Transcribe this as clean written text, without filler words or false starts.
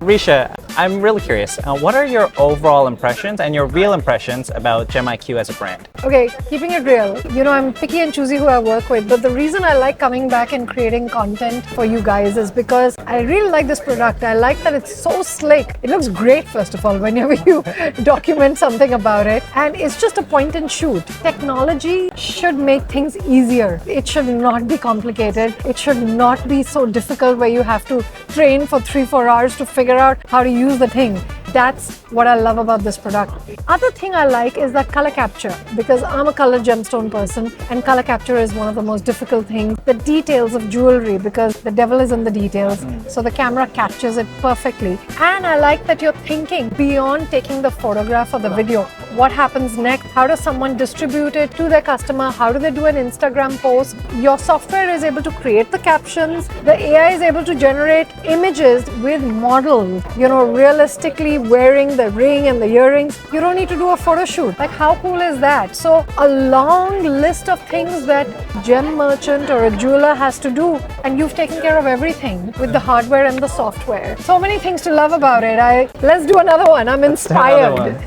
Risha, I'm really curious. What are your overall impressions and your real impressions about GemIQ as a brand? Okay, keeping it real, I'm picky and choosy who I work with, but the reason I like coming back and creating content for you guys is because I really like this product. I like that it's so slick. It looks great, first of all, whenever you document something about it. And it's just a point and shoot. Technology should make things easier. It should not be complicated. It should not be so difficult where you have to train for 3-4 hours to figure out how to use the thing. That's what I love about this product. Other thing I like is that color capture, because I'm a color gemstone person and color capture is one of the most difficult things. The details of jewelry, because the devil is in the details, so the camera captures it perfectly. And I like that you're thinking beyond taking the photograph or the video. What happens next? How does someone distribute it to their customer? How do they do an Instagram post? Your software is able to create the captions. The AI is able to generate images with models, realistically wearing the ring and the earrings. You don't need to do a photo shoot. Like, how cool is that? So a long list of things that gem merchant or a jeweler has to do, and you've taken care of everything with the hardware and the software. So many things to love about it. Let's do another one. I'm inspired.